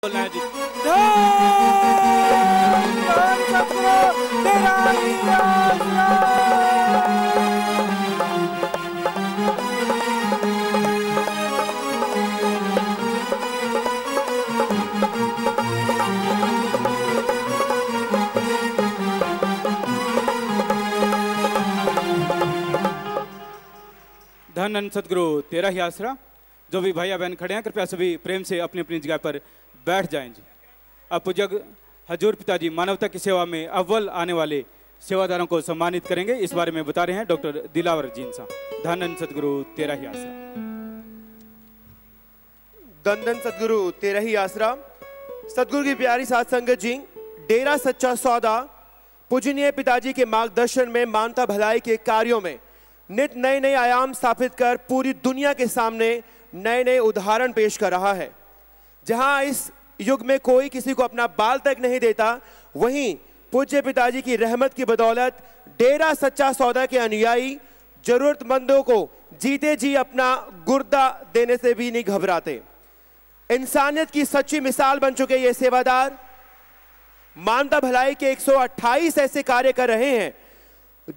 बोलना है जी। धन सतगुरु तेरा ही आसरा। धन सतगुरु तेरा ही आसरा। जो भी भैया बहन खड़े हैं कृपया सभी प्रेम से अपनी अपनी जगह पर बैठ जाएं जी। अब पूज्य हजूर पिताजी मानवता की सेवा में अव्वल आने वाले सेवादारों को सम्मानित करेंगे। इस बारे में बता रहे हैं डॉक्टर दिलावर जीन साहब। धन सतगुरु तेरा ही आसरा। धन सतगुरु तेरा ही आसरा। सतगुरु की प्यारी साध संगत जी, डेरा सच्चा सौदा पूजनीय पिताजी के मार्गदर्शन में मानवता भलाई के कार्यों में नित नए नए आयाम स्थापित कर पूरी दुनिया के सामने नए नए उदाहरण पेश कर रहा है। जहां इस युग में कोई किसी को अपना बाल तक नहीं देता, वहीं पूज्य पिताजी की रहमत की बदौलत डेरा सच्चा सौदा के अनुयायी जरूरतमंदों को जीते जी अपना गुर्दा देने से भी नहीं घबराते। इंसानियत की सच्ची मिसाल बन चुके ये सेवादार मानवता भलाई के 128 ऐसे कार्य कर रहे हैं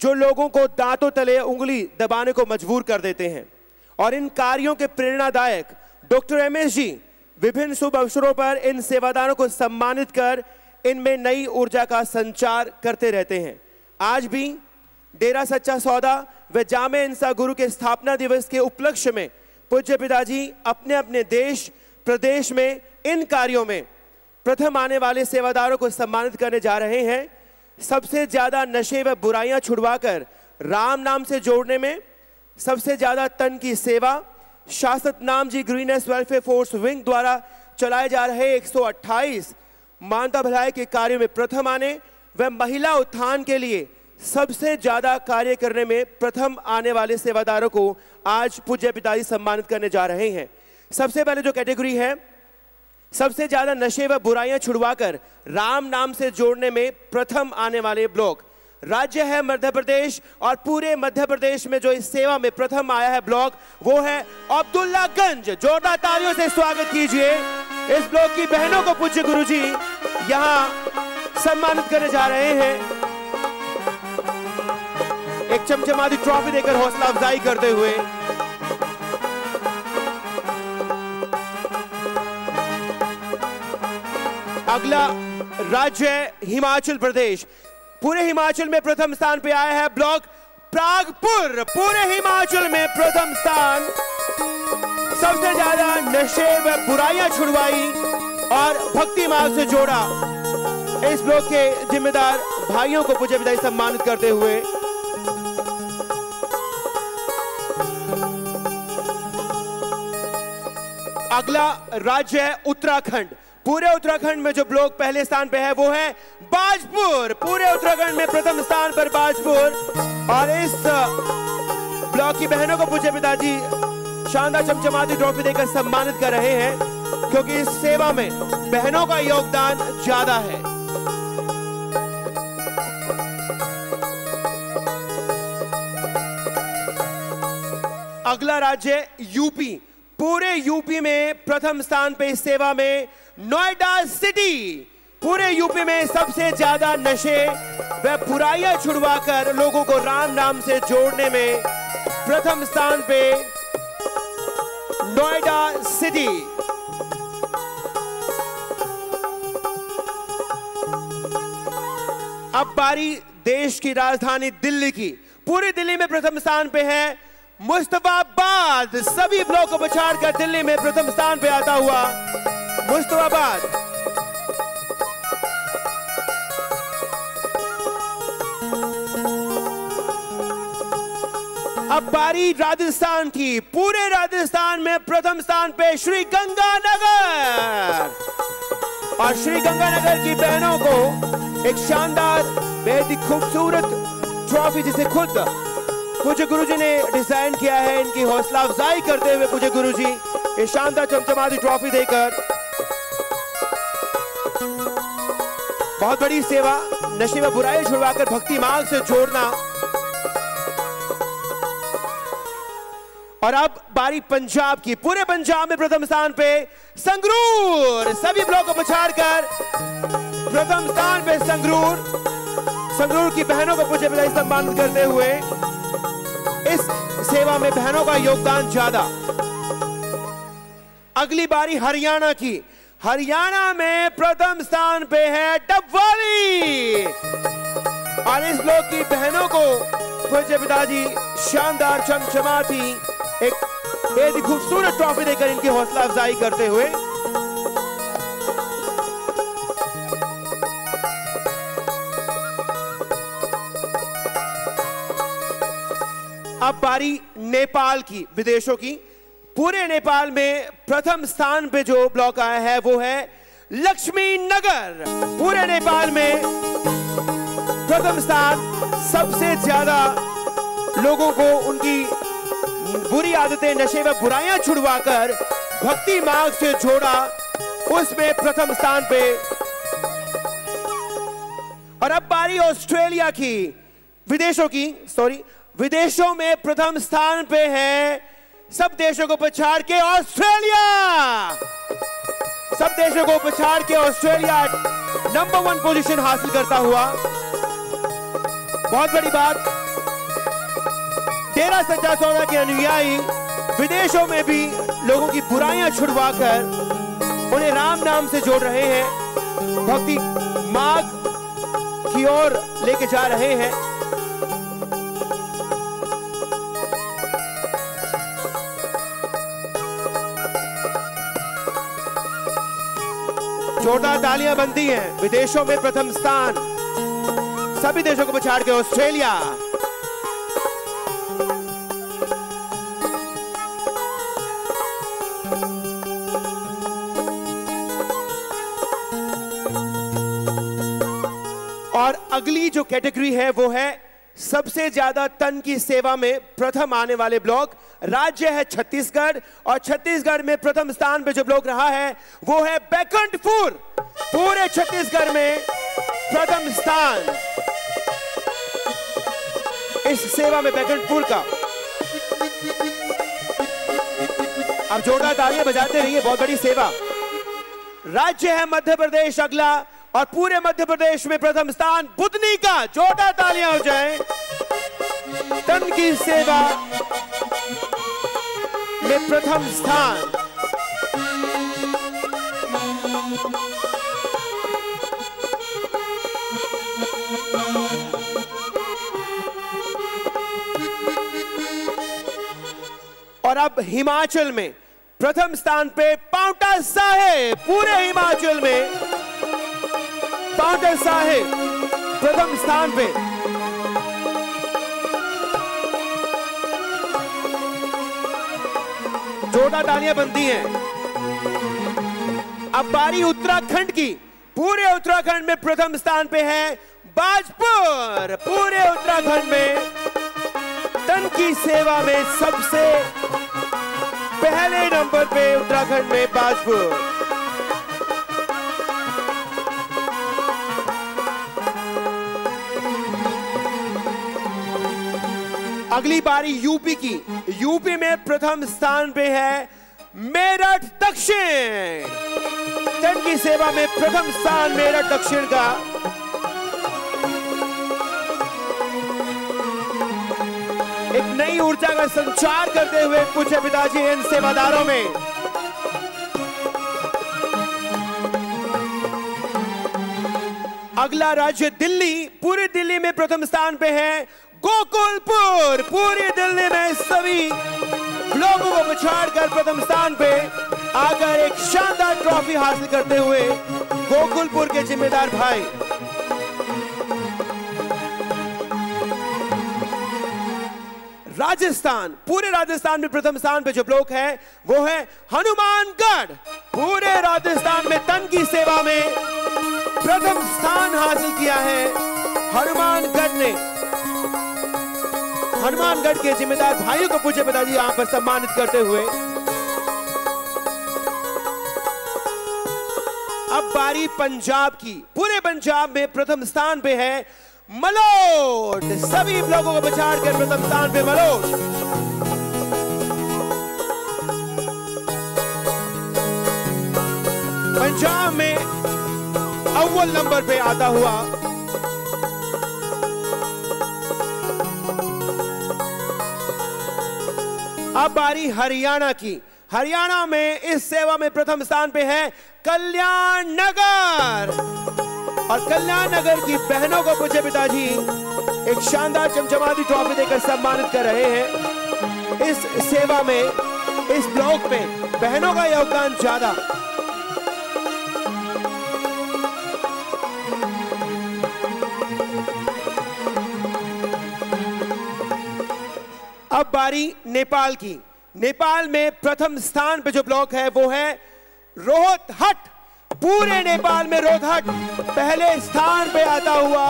जो लोगों को दांतों तले उंगली दबाने को मजबूर कर देते हैं। और इन कार्यों के प्रेरणादायक डॉक्टर एमएस जी विभिन्न शुभ अवसरों पर इन सेवादारों को सम्मानित कर इनमें नई ऊर्जा का संचार करते रहते हैं। आज भी डेरा सच्चा सौदा व जामे इंसा गुरु के स्थापना दिवस के उपलक्ष्य में पूज्य पिताजी अपने अपने देश प्रदेश में इन कार्यों में प्रथम आने वाले सेवादारों को सम्मानित करने जा रहे हैं। सबसे ज्यादा नशे व बुराइयां छुड़वाकर राम नाम से जोड़ने में सबसे ज्यादा तन की सेवा शाश्वत नाम जी ग्रीनेस वेलफेयर फोर्स विंग द्वारा चलाए जा रहे 128 मानवता भलाई के कार्यों में प्रथम आने व महिला उत्थान के लिए सबसे ज्यादा कार्य करने में प्रथम आने वाले सेवादारों को आज पूज्य पिताजी सम्मानित करने जा रहे हैं। सबसे पहले जो कैटेगरी है, सबसे ज्यादा नशे व बुराइयां छुड़वाकर राम नाम से जोड़ने में प्रथम आने वाले ब्लॉक राज्य है मध्य प्रदेश। और पूरे मध्य प्रदेश में जो इस सेवा में प्रथम आया है ब्लॉक, वो है अब्दुल्लागंज। जोरदार तालियों से स्वागत कीजिए इस ब्लॉक की बहनों को। पूज्य गुरुजी यहां सम्मानित करने जा रहे हैं, एक चमचमाती ट्रॉफी देकर हौसला अफजाई करते हुए। अगला राज्य है हिमाचल प्रदेश। पूरे हिमाचल में प्रथम स्थान पे आया है ब्लॉक प्रागपुर। पूरे हिमाचल में प्रथम स्थान। सबसे ज्यादा नशे व बुराइयां छुड़वाई और भक्ति मार्ग से जोड़ा। इस ब्लॉक के जिम्मेदार भाइयों को पूज्य पिताजी सम्मानित करते हुए। अगला राज्य है उत्तराखंड। पूरे उत्तराखंड में जो ब्लॉक पहले स्थान पे है वो है बाजपुर। पूरे उत्तराखंड में प्रथम स्थान पर बाजपुर। और इस ब्लॉक की बहनों को पूज्य पिताजी शानदार चमचमाती ट्रॉफी देकर सम्मानित कर रहे हैं, क्योंकि इस सेवा में बहनों का योगदान ज्यादा है। अगला राज्य यूपी। पूरे यूपी में प्रथम स्थान पे इस सेवा में नोएडा सिटी। पूरे यूपी में सबसे ज्यादा नशे व बुराइयां छुड़वाकर लोगों को राम नाम से जोड़ने में प्रथम स्थान पे नोएडा सिटी। अब बारी देश की राजधानी दिल्ली की। पूरी दिल्ली में प्रथम स्थान पे है मुस्तफाबाद। सभी ब्लॉक को पछाड़कर दिल्ली में प्रथम स्थान पे आता हुआ मुस्तफाबाद। अब बारी राजस्थान की। पूरे राजस्थान में प्रथम स्थान पे श्री गंगानगर। और श्री गंगानगर की बहनों को एक शानदार बेहद ही खूबसूरत ट्रॉफी, जिसे खुद पूज्य गुरुजी ने डिजाइन किया है, इनकी हौसला अफजाई करते हुए पूज्य गुरुजी ये शानदार चमचमाती ट्रॉफी देकर बहुत बड़ी सेवा नशे व बुराई छुड़वाकर भक्ति मार्ग से जोड़ना। और अब बारी पंजाब की। पूरे पंजाब में प्रथम स्थान पे संगरूर। सभी ब्लॉक को पछाड़कर प्रथम स्थान पे संगरूर की बहनों को पूज्य पिताजी सम्मानित करते हुए इस सेवा में बहनों का योगदान ज्यादा। अगली बारी हरियाणा की। हरियाणा में प्रथम स्थान पे है डबवाली और इस ब्लॉक की बहनों को पूज्य पिताजी शानदार चमचमाती एक बेहद खूबसूरत ट्रॉफी देकर इनकी हौसला अफजाई करते हुए अब बारी नेपाल की, विदेशों की। पूरे नेपाल में प्रथम स्थान पे जो ब्लॉक आया है वो है लक्ष्मी नगर। पूरे नेपाल में प्रथम स्थान, सबसे ज्यादा लोगों को उनकी बुरी आदतें, नशे व बुराइयां छुड़वाकर भक्ति मार्ग से जोड़ा, उसमें प्रथम स्थान पे। और अब बारी ऑस्ट्रेलिया की, विदेशों की, सॉरी, विदेशों में प्रथम स्थान पे है, सब देशों को पछाड़ के ऑस्ट्रेलिया। सब देशों को पछाड़ के ऑस्ट्रेलिया नंबर 1 पोजीशन हासिल करता हुआ। बहुत बड़ी बात, डेरा सच्चा सौदा के अनुयायी विदेशों में भी लोगों की बुराइयां छुड़वाकर उन्हें राम नाम से जोड़ रहे हैं, भक्ति मार्ग की ओर लेके जा रहे हैं। जोरदार तालियां बनती हैं। विदेशों में प्रथम स्थान, सभी देशों को पछाड़ के ऑस्ट्रेलिया। और अगली जो कैटेगरी है वो है सबसे ज्यादा तन की सेवा में प्रथम आने वाले ब्लॉक। राज्य है छत्तीसगढ़ और छत्तीसगढ़ में प्रथम स्थान पे जो ब्लॉक रहा है वो है बैकुंठपुर। पूरे छत्तीसगढ़ में प्रथम स्थान इस सेवा में बैकुंठपुर का। अब जोरदार तालियां बजाते रहिए, बहुत बड़ी सेवा। राज्य है मध्य प्रदेश अगला और पूरे मध्य प्रदेश में प्रथम स्थान बुधनी का। जोरदार तालियां हो जाएं। तन की सेवा में प्रथम स्थान। और अब हिमाचल में प्रथम स्थान पे पांवटा साहिब। पूरे हिमाचल में पांवटा साहिब प्रथम स्थान पे। जोरदार तालियां बनती हैं। अब बारी उत्तराखंड की। पूरे उत्तराखंड में प्रथम स्थान पे है बाजपुर। पूरे उत्तराखंड में तन की सेवा में सबसे पहले नंबर पे उत्तराखंड में बाजपुर। अगली बारी यूपी की। यूपी में प्रथम स्थान पे है मेरठ दक्षिण। तन की सेवा में प्रथम स्थान मेरठ दक्षिण का। एक नई ऊर्जा का संचार करते हुए पूज्य पिताजी इन सेवादारों में। अगला राज्य दिल्ली। पूरे दिल्ली में प्रथम स्थान पे है गोकुलपुर। पूरी दिल्ली में सभी लोगों को पछाड़कर प्रथम स्थान पे आकर एक शानदार ट्रॉफी हासिल करते हुए गोकुलपुर के जिम्मेदार भाई। राजस्थान। पूरे राजस्थान में प्रथम स्थान पे जो ब्लॉक है वो है हनुमानगढ़। पूरे राजस्थान में तन की सेवा में प्रथम स्थान हासिल किया है हनुमानगढ़ ने। हनुमानगढ़ के जिम्मेदार भाइयों को पूज्य पिताजी यहां पर सम्मानित करते हुए। अब बारी पंजाब की। पूरे पंजाब में प्रथम स्थान पे है मलोट। सभी लोगों को पछाड़ कर प्रथम स्थान पे मलोट। पंजाब में अव्वल नंबर पे आता हुआ अब बारी हरियाणा की। हरियाणा में इस सेवा में प्रथम स्थान पे है कल्याण नगर, और कल्याण नगर की बहनों को पूज्य पिताजी एक शानदार चमचमाती ट्रॉफी देकर सम्मानित कर रहे हैं। इस सेवा में, इस ब्लॉक में बहनों का योगदान ज्यादा। अब बारी नेपाल की। नेपाल में प्रथम स्थान पे जो ब्लॉक है वो है रोहतहट। पूरे नेपाल में रोहतहट पहले स्थान पे आता हुआ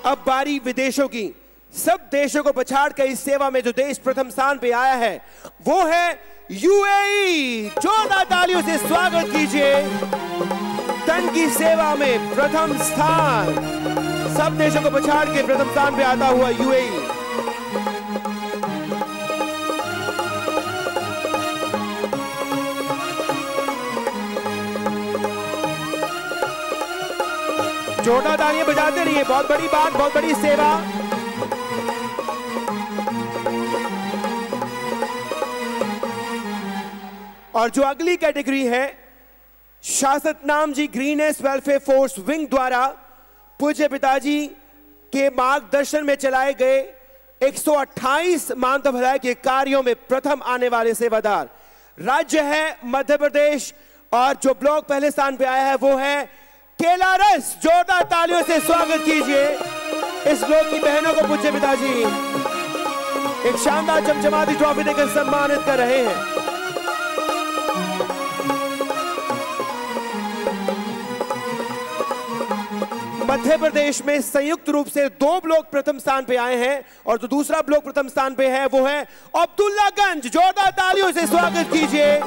अब बारी विदेशों की। सब देशों को पछाड़ कर इस सेवा में जो देश प्रथम स्थान पे आया है वो है यूएई। जोरदार तालियों से स्वागत कीजिए। तन की सेवा में प्रथम स्थान, सब देशों को पछाड़ के प्रथम स्थान पे आता हुआ यूएई। जोरदार तालियां बजाते रहिए। बहुत बड़ी बात, बहुत बड़ी सेवा। और जो अगली कैटेगरी है, शासक नाम जी ग्रीनेस वेलफेयर फोर्स विंग द्वारा पूज्य पिताजी के मार्गदर्शन में चलाए गए 128 मानव भलाई के कार्यों में प्रथम आने वाले सेवादार राज्य है मध्य प्रदेश, और जो ब्लॉक पहले स्थान पे आया है वो है केलारस। जोरदार तालियों से स्वागत कीजिए इस ब्लॉक की बहनों को। पूज्य पिताजी एक शानदार चमचमाती ट्रॉफी देकर सम्मानित कर रहे हैं। मध्य प्रदेश में संयुक्त रूप से 2 ब्लॉक प्रथम स्थान पे आए हैं, और जो दूसरा ब्लॉक प्रथम स्थान पे है वो है अब्दुल्लागंज। जोरदार तालियों से स्वागत कीजिए।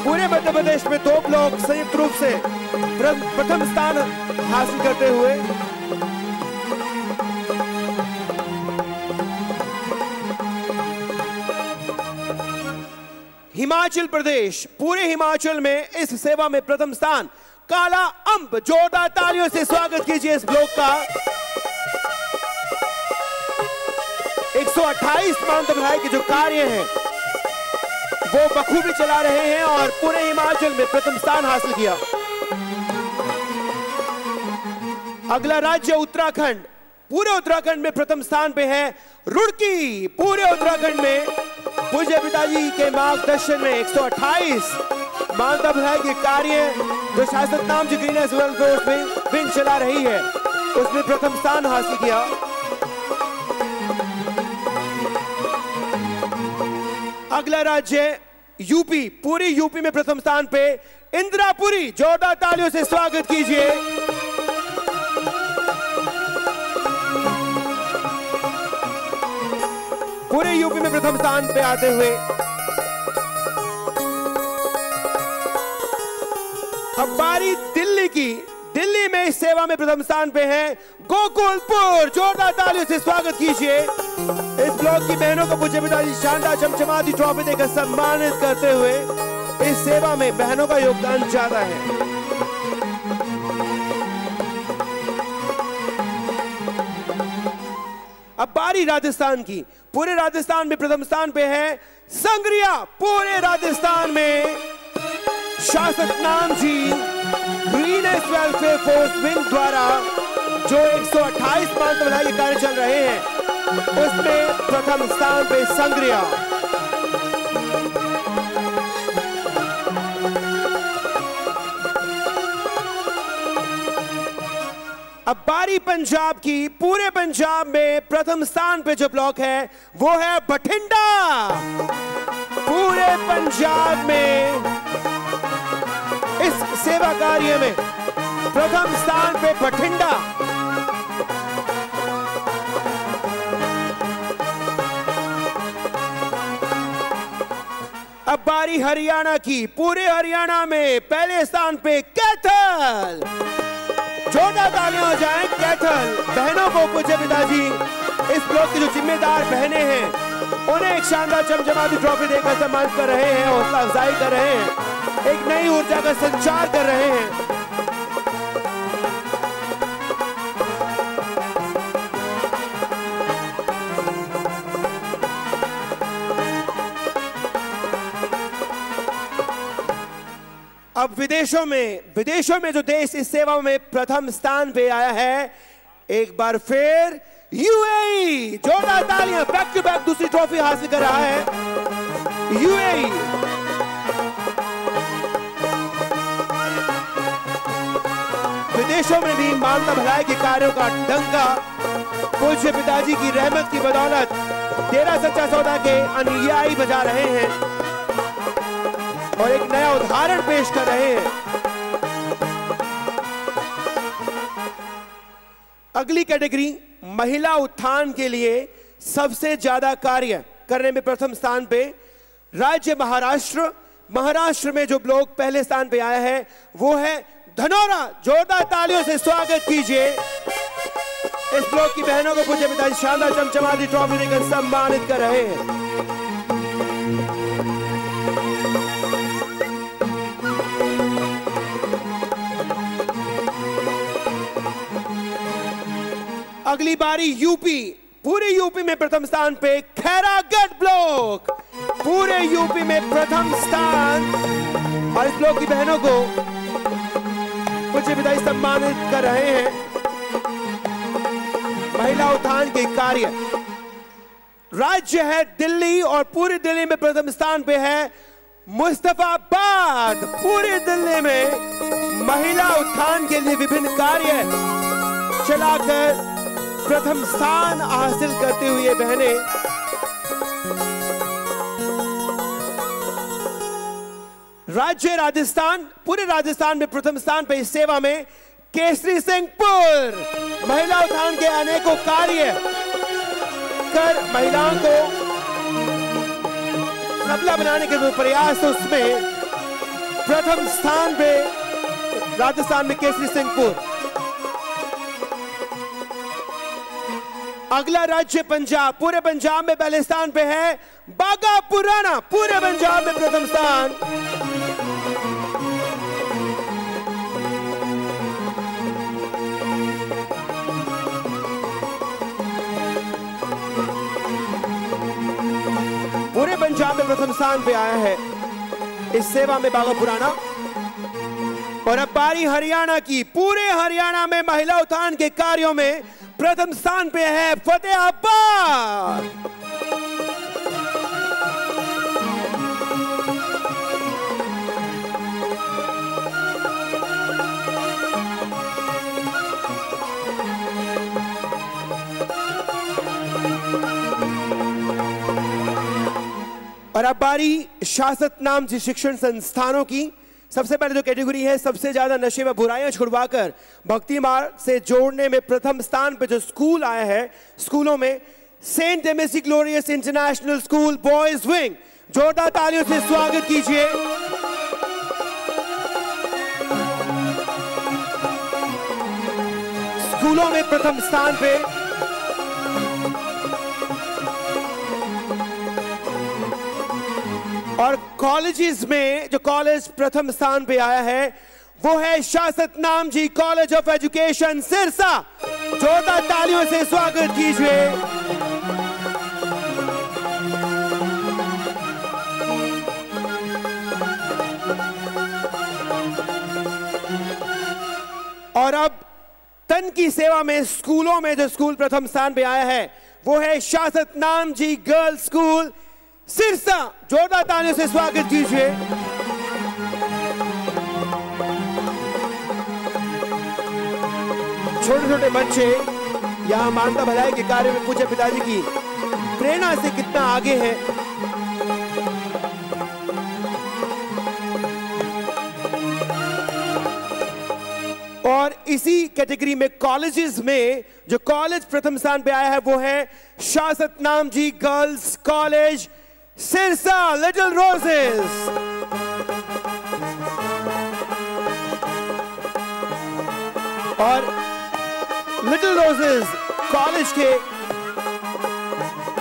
पूरे मध्य प्रदेश में 2 ब्लॉक संयुक्त रूप से प्रथम स्थान हासिल करते हुए। हिमाचल प्रदेश, पूरे हिमाचल में इस सेवा में प्रथम स्थान काला अंब। जोरदार तालियों से स्वागत कीजिए इस ब्लॉक का। 128 मानव भलाई के जो कार्य हैं वो बखूबी चला रहे हैं और पूरे हिमाचल में प्रथम स्थान हासिल किया। अगला राज्य उत्तराखंड। पूरे उत्तराखंड में प्रथम स्थान पे है रुड़की। पूरे उत्तराखंड में पूज्य पिताजी के मार्गदर्शन में 128 मानव भलाई के कार्य जो शासक नाम जी ग्रीनेस वेलफेयर विंग चला रही है उसमें प्रथम स्थान हासिल किया। अगला राज्य यूपी। पूरी यूपी में प्रथम स्थान पे इंदिरापुरी। जोरदार तालियों से स्वागत कीजिए। पूरे यूपी में प्रथम स्थान पे आते हुए अब बारी दिल्ली की। दिल्ली में इस सेवा में प्रथम स्थान पे है गोकुलपुर। जोरदार तालियों से स्वागत कीजिए इस ब्लॉक की बहनों को। पूज्य पिताजी शानदार चमचमाती ट्रॉफी देकर सम्मानित करते हुए। इस सेवा में बहनों का योगदान ज्यादा है। अब बारी राजस्थान की। पूरे राजस्थान में प्रथम स्थान पे है संग्रिया। पूरे राजस्थान में शासक नाम जी ग्रीनेस वेलफेयर फोर्स विंग द्वारा जो 128 मानव भलाई के कार्य चल रहे हैं उसमें प्रथम स्थान पे संग्रिया। अब बारी पंजाब की। पूरे पंजाब में प्रथम स्थान पे जो ब्लॉक है वो है बठिंडा। पूरे पंजाब में इस सेवा कार्य में प्रथम स्थान पे बठिंडा। अब बारी हरियाणा की। पूरे हरियाणा में पहले स्थान पे कैथल। जोरदार तालियां हो जाएं कैथल बहनों को। पूज्य पिताजी इस ब्लॉक की जो जिम्मेदार बहनें हैं उन्हें एक शानदार चमचमाती ट्रॉफी देकर सम्मानित कर रहे हैं, हौसला अफजाई कर रहे हैं, एक नई ऊर्जा का संचार कर रहे हैं। अब विदेशों में जो देश इस सेवा में प्रथम स्थान पे आया है, एक बार फिर यूएई। जोरदार तालियां। बैक टू बैक दूसरी ट्रॉफी हासिल कर रहा है यूएई। विदेशों में भी मानवता भलाई के कार्यों का डंका पूज्य पिताजी की रहमत की बदौलत डेरा सच्चा सौदा के अनुयायी बजा रहे हैं और एक नया उदाहरण पेश कर रहे हैं। अगली कैटेगरी महिला उत्थान के लिए सबसे ज्यादा कार्य करने में प्रथम स्थान पे राज्य महाराष्ट्र में जो ब्लॉक पहले स्थान पे आया है वो है धनोरा। जोरदार तालियों से स्वागत कीजिए इस ब्लॉक की बहनों को। पूज्य पिताजी शानदार चमचमाती ट्रॉफी देकर सम्मानित कर रहे हैं। अगली बारी यूपी। पूरे यूपी में प्रथम स्थान पे खैरागढ़ ब्लॉक, पूरे यूपी में प्रथम स्थान। और इस ब्लॉक की बहनों को पूज्य पिताजी सम्मानित कर रहे हैं महिला उत्थान के कार्य। राज्य है दिल्ली और पूरे दिल्ली में प्रथम स्थान पे है मुस्तफाबाद। पूरे दिल्ली में महिला उत्थान के लिए विभिन्न कार्य चलाकर प्रथम स्थान हासिल करते हुए बहनें राज्य राजस्थान, पूरे राजस्थान में प्रथम स्थान पे इस सेवा में केसरी सिंहपुर। महिला उत्थान के अनेकों कार्य कर महिलाओं को सबला बनाने के प्रयास, उसमें प्रथम स्थान पे राजस्थान में केसरी सिंहपुर। अगला राज्य पंजाब। पूरे पंजाब में पहले स्थान पे है बागा पुराना। पूरे पंजाब में प्रथम स्थान। पूरे पंजाब में प्रथम स्थान पे आया है इस सेवा में बागा पुराना। और अब बारी हरियाणा की। पूरे हरियाणा में महिला उत्थान के कार्यों में प्रथम स्थान पे है फतेहाबाद। और अब बारी शासक नाम से शिक्षण संस्थानों की। सबसे पहले जो कैटेगरी है, सबसे ज्यादा नशे व बुराइयां छुड़वाकर भक्ति मार्ग से जोड़ने में प्रथम स्थान पे जो स्कूल आया है, स्कूलों में सेंट डेमेसी glorious international school boys wing. जोरदार तालियों से स्वागत कीजिए। स्कूलों में प्रथम स्थान पे और कॉलेजेस में जो कॉलेज प्रथम स्थान पे आया है वो है शासक नाम जी कॉलेज ऑफ एजुकेशन सिरसा। जोरदार तालियों से स्वागत कीजिए। और अब तन की सेवा में स्कूलों में जो स्कूल प्रथम स्थान पे आया है वो है शासक नाम जी गर्ल्स स्कूल सिरसा। जोरदार तालियों से स्वागत कीजिए। छोटे छोटे बच्चे यहाँ मानवता भलाई के कार्य में पूज्य पिताजी की प्रेरणा से कितना आगे है। और इसी कैटेगरी में कॉलेजेस में जो कॉलेज प्रथम स्थान पे आया है वो है शासक नाम ji girls college Sirsa little roses. और लिटिल रोजेस कॉलेज के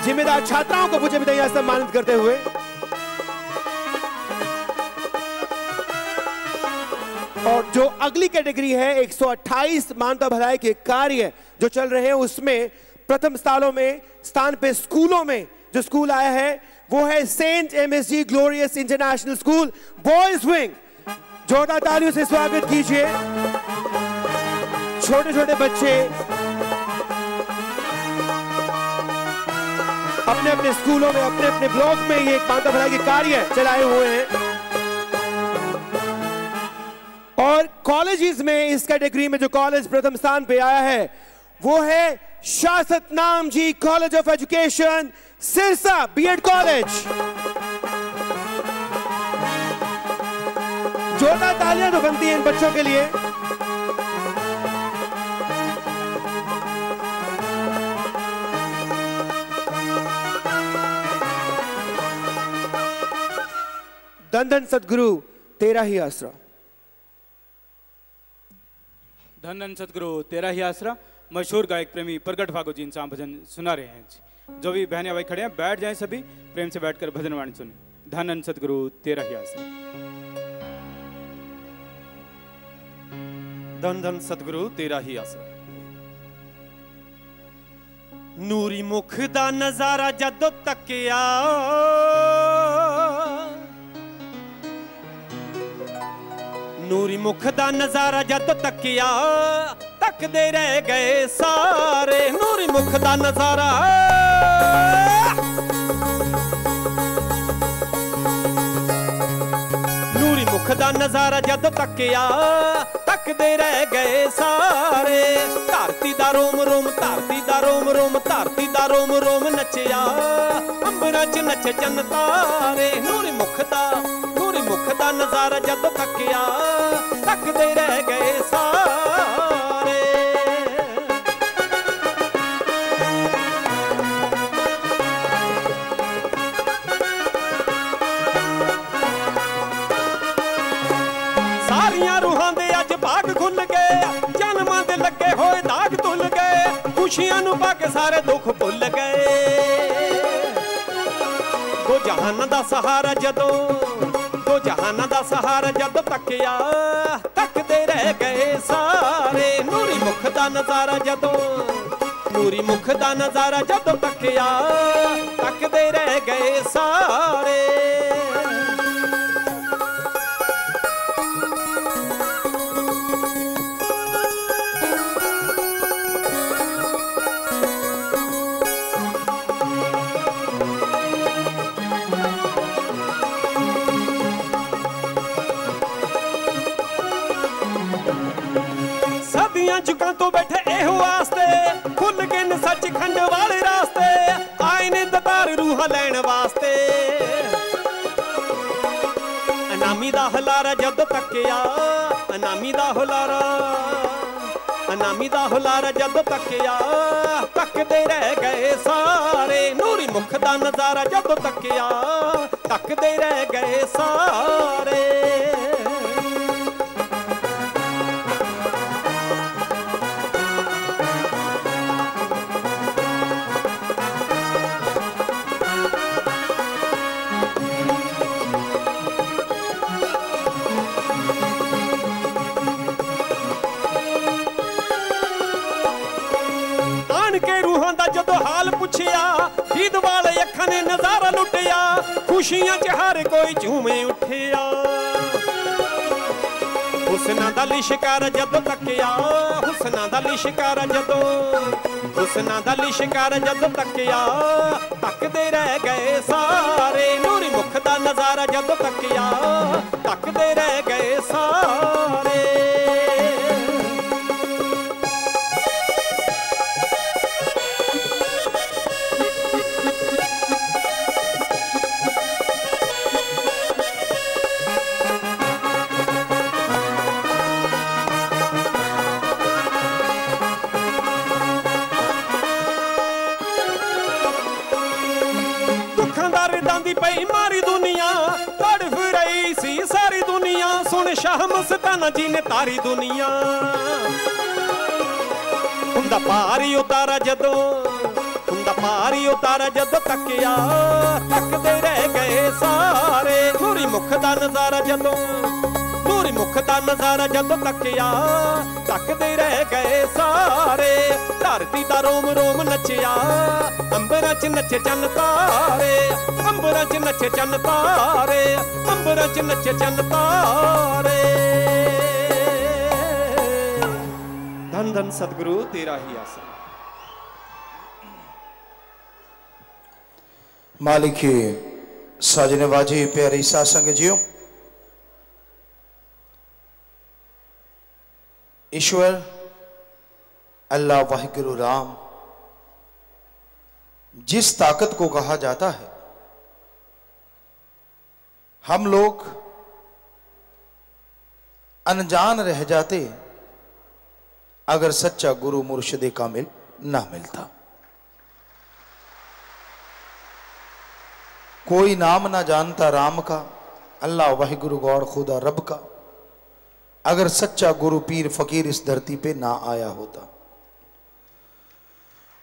जिम्मेदार छात्राओं को पूज्य पिता सम्मानित करते हुए और जो अगली कैटेगरी है 128 मानवता भलाई के कार्य जो चल रहे हैं उसमें प्रथम स्थान पे स्कूलों में जो स्कूल आया है वो है saint MSG glorious international school boys wing. जोरदार तालियों से स्वागत कीजिए। छोटे छोटे बच्चे अपने अपने स्कूलों में अपने अपने ब्लॉक में ये मानवता भलाई के कार्य चलाए हुए हैं और कॉलेजेस में इस कैटेगरी में जो कॉलेज प्रथम स्थान पे आया है वो है Shah Satnam ji college of education Sirsa B Ed college. जोरदार तालियां तो बनती हैं इन बच्चों के लिए। धन धन सतगुरु तेरा ही आसरा। धन धन सतगुरु तेरा ही आसरा मशहूर गायक प्रेमी प्रगट भागवत जी इनसा भजन सुना रहे हैं जी। जो भी बहने भाई खड़े हैं बैठ जाएं सभी प्रेम से बैठकर भजन वाणी सुने। धन धन सतगुरु तेरा ही आसरा। धन धन सतगुरु तेरा ही आसरा। नूरी मुख दा नजारा जदों तकिया नूरी मुख दा नजारा जद तकिया तकदे रह गए सारे। नूरी मुख दा नजारा नूरी मुख दा नजारा जद तकिया तकदे रह गए सारे। धरती दा रोम रोम धरती दा रोम रोम धरती दा रोम रोम नचिया अंबरां च नचे चन्न तारे। नूरी मुख दा नजारा जदों तकिया तकदे रह गए सारे। सारियां रूहां दे अज भाग खुल गए जन्मां दे लगे होए दाग तुल गए खुशियां नूं पाके सारे दुख भुल गए। दो जहान दा सहारा जदों जहाना दा सहारा जद तकिया तकदे रह गए सारे। नूरी मुख दा नजारा जदों नूरी मुख दा नजारा जद तकिया तकदे रह गए सारे। जुगां तो बैठे एहो वास्ते खुल गए न सचखंड वाले रास्ते आए ने दतार रूह लैण वास्ते। अनामी दा हुलारा जद तकिया अनामी दा हुलारा जद तकिया तकदे रह गए सारे। नूरी मुख दा नजारा जद तकिया तकदे रह गए सारे। जदों हाल पुछया ईद वाले अखां ने नजारा लुटिया खुशियां च हर कोई झूमे उठिया। हुस्ना दा लिशकार जदों तकिया हुस्ना दा लिशकार जदों तकिया तकदे रह गए सारे। नूरी मुख दा नजारा जदों तकिया तकदे रह गए सारे। पई मारी दुनिया तड़फ रही सी सारी दुनिया सुन शाह मस्ताना जी ने तारी दुनिया। हुंदा भारी उतारा जदों, हुंदा भारी उतारा जदों तकिया, तकदे रह गए सारे। नूरी मुख दा नजारा जदों, नूरी मुख दा नजारा जदों तकिया, तकदे रह गए सारे। धरती दा रोम रोम नचिया, अंबरां च नचे चन्न तारे, अंबरां च नचे चन्न तारे, अंबरां च नचे चन्न तारे। धन धन सतगुरु तेरा ही आसरा। मालिक साजनवाजी प्यारी सासंग जियो, ईश्वर अल्लाह वाहिगुरु राम जिस ताकत को कहा जाता है, हम लोग अनजान रह जाते अगर सच्चा गुरु मुर्शिद कामिल ना मिलता। कोई नाम ना जानता राम का, अल्लाह वाहिगुरु गौर खुदा रब का, अगर सच्चा गुरु पीर फकीर इस धरती पे ना आया होता।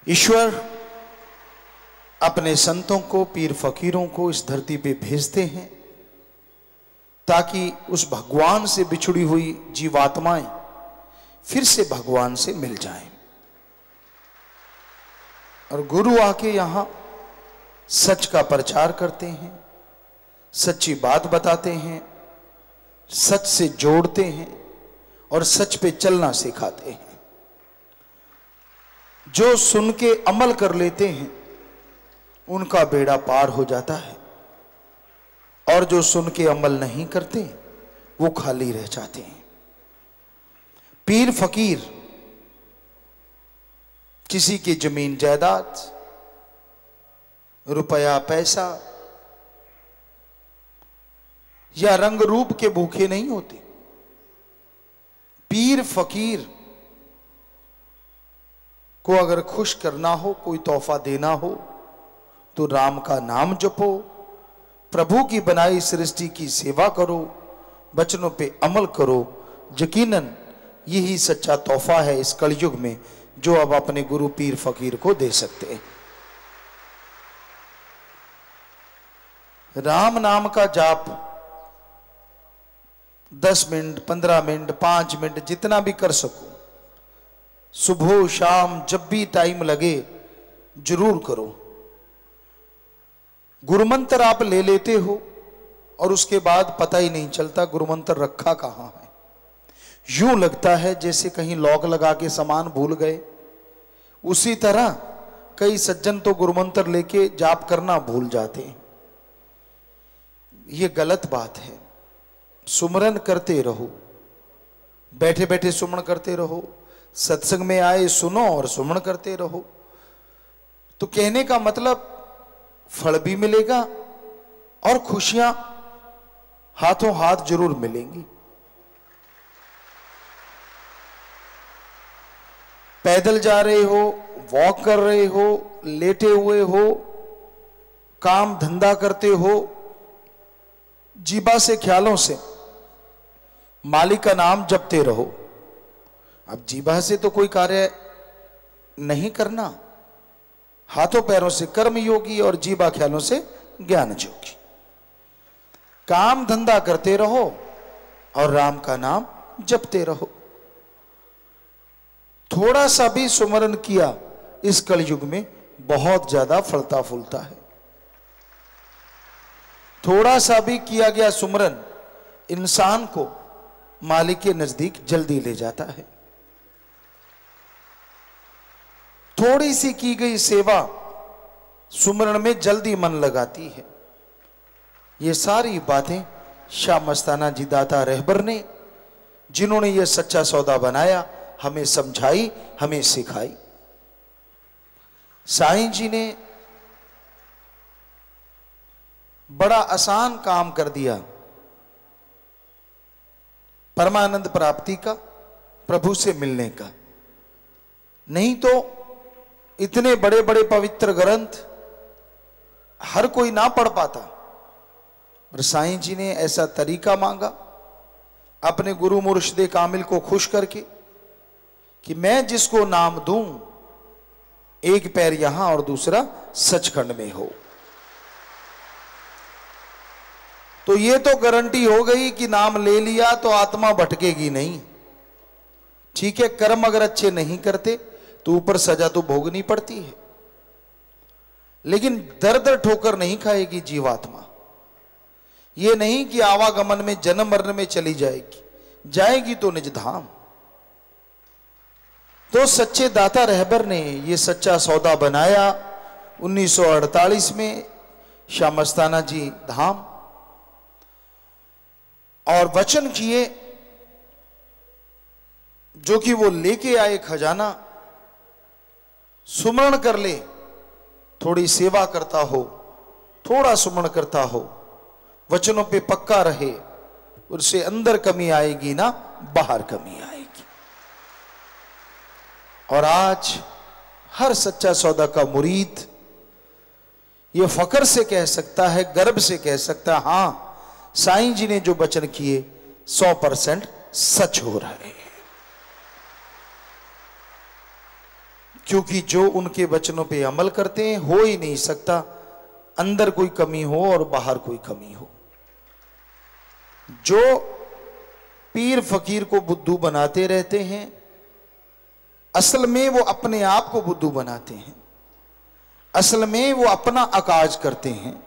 ईश्वर अपने संतों को, पीर फकीरों को इस धरती पे भेजते हैं ताकि उस भगवान से बिछड़ी हुई जीवात्माएं फिर से भगवान से मिल जाएं। और गुरु आके यहां सच का प्रचार करते हैं, सच्ची बात बताते हैं, सच से जोड़ते हैं और सच पे चलना सिखाते हैं। जो सुन के अमल कर लेते हैं उनका बेड़ा पार हो जाता है, और जो सुन के अमल नहीं करते वो खाली रह जाते हैं। पीर फकीर किसी की जमीन जायदाद, रुपया पैसा या रंग रूप के भूखे नहीं होते। पीर फकीर को अगर खुश करना हो, कोई तोहफा देना हो, तो राम का नाम जपो, प्रभु की बनाई सृष्टि की सेवा करो, वचनों पे अमल करो। यकीनन यही सच्चा तोहफा है इस कलयुग में जो अब अपने गुरु पीर फकीर को दे सकते हैं। राम नाम का जाप 10 मिनट, 15 मिनट, 5 मिनट, जितना भी कर सको, सुबह शाम जब भी टाइम लगे जरूर करो। गुरुमंत्र आप ले लेते हो और उसके बाद पता ही नहीं चलता गुरुमंत्र रखा कहां है। यूं लगता है जैसे कहीं लॉक लगा के सामान भूल गए। उसी तरह कई सज्जन तो गुरुमंत्र लेके जाप करना भूल जाते हैं। ये गलत बात है। सुमरन करते रहो, बैठे बैठे सुमन करते रहो, सत्संग में आए सुनो और सुमन करते रहो। तो कहने का मतलब फल भी मिलेगा और खुशियां हाथों हाथ जरूर मिलेंगी। पैदल जा रहे हो, वॉक कर रहे हो, लेटे हुए हो, काम धंधा करते हो, जीबा से ख्यालों से मालिक का नाम जपते रहो। अब जीबा से तो कोई कार्य नहीं करना, हाथों पैरों से कर्म योगी और जीबा ख्यालों से ज्ञान योगी। काम धंधा करते रहो और राम का नाम जपते रहो। थोड़ा सा भी सुमरन किया इस कलयुग में बहुत ज्यादा फलता फूलता है। थोड़ा सा भी किया गया सुमरन इंसान को मालिक के नजदीक जल्दी ले जाता है। थोड़ी सी की गई सेवा सुमरन में जल्दी मन लगाती है। ये सारी बातें शाह मस्ताना जी दाता रहबर ने, जिन्होंने ये सच्चा सौदा बनाया, हमें समझाई, हमें सिखाई। साईं जी ने बड़ा आसान काम कर दिया परमानंद प्राप्ति का, प्रभु से मिलने का। नहीं तो इतने बड़े बड़े पवित्र ग्रंथ हर कोई ना पढ़ पाता। और साईं जी ने ऐसा तरीका मांगा अपने गुरु मुर्शिद कामिल को खुश करके कि मैं जिसको नाम दूं एक पैर यहां और दूसरा सचखंड में हो। तो ये तो गारंटी हो गई कि नाम ले लिया तो आत्मा भटकेगी नहीं। ठीक है, कर्म अगर अच्छे नहीं करते तो ऊपर सजा तो भोगनी पड़ती है, लेकिन दर दर ठोकर नहीं खाएगी जीवात्मा। ये नहीं कि आवागमन में जन्म मरण में चली जाएगी, जाएगी तो निज धाम। तो सच्चे दाता रहबर ने ये सच्चा सौदा बनाया 1948 में श्यामस्ताना जी धाम, और वचन किए जो कि वो लेके आए खजाना, सुमरण कर ले, थोड़ी सेवा करता हो, थोड़ा सुमरण करता हो, वचनों पे पक्का रहे, उससे अंदर कमी आएगी ना बाहर कमी आएगी। और आज हर सच्चा सौदा का मुरीद ये फकर से कह सकता है, गर्व से कह सकता है, हां साईं जी ने जो वचन किए 100% सच हो रहे हैं। क्योंकि जो उनके वचनों पे अमल करते हैं, हो ही नहीं सकता अंदर कोई कमी हो और बाहर कोई कमी हो। जो पीर फकीर को बुद्धू बनाते रहते हैं, असल में वो अपने आप को बुद्धू बनाते हैं, असल में वो अपना अकाज करते हैं।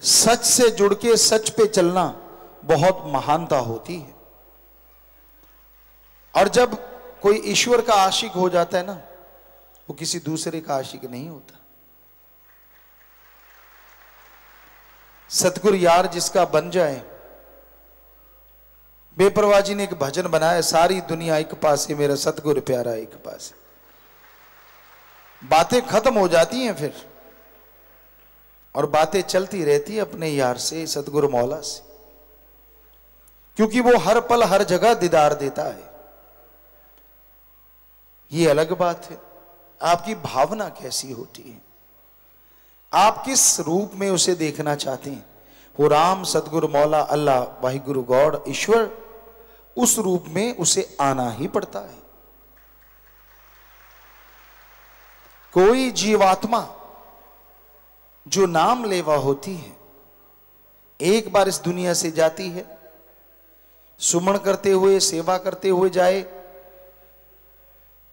सच से जुड़ के सच पे चलना बहुत महानता होती है। और जब कोई ईश्वर का आशिक हो जाता है ना, वो किसी दूसरे का आशिक नहीं होता। सतगुरु यार जिसका बन जाए। बेपरवाह जी ने एक भजन बनाया, सारी दुनिया एक पासे मेरा सतगुरु प्यारा एक पासे। बातें खत्म हो जाती हैं फिर, और बातें चलती रहती है अपने यार से, सतगुरु मौला से, क्योंकि वो हर पल हर जगह दीदार देता है। ये अलग बात है आपकी भावना कैसी होती है, आप किस रूप में उसे देखना चाहते हैं। वो राम, सतगुरु मौला, अल्लाह, वाहिगुरु गॉड, ईश्वर, उस रूप में उसे आना ही पड़ता है। कोई जीवात्मा जो नाम लेवा होती है, एक बार इस दुनिया से जाती है, सुमन करते हुए, सेवा करते हुए जाए,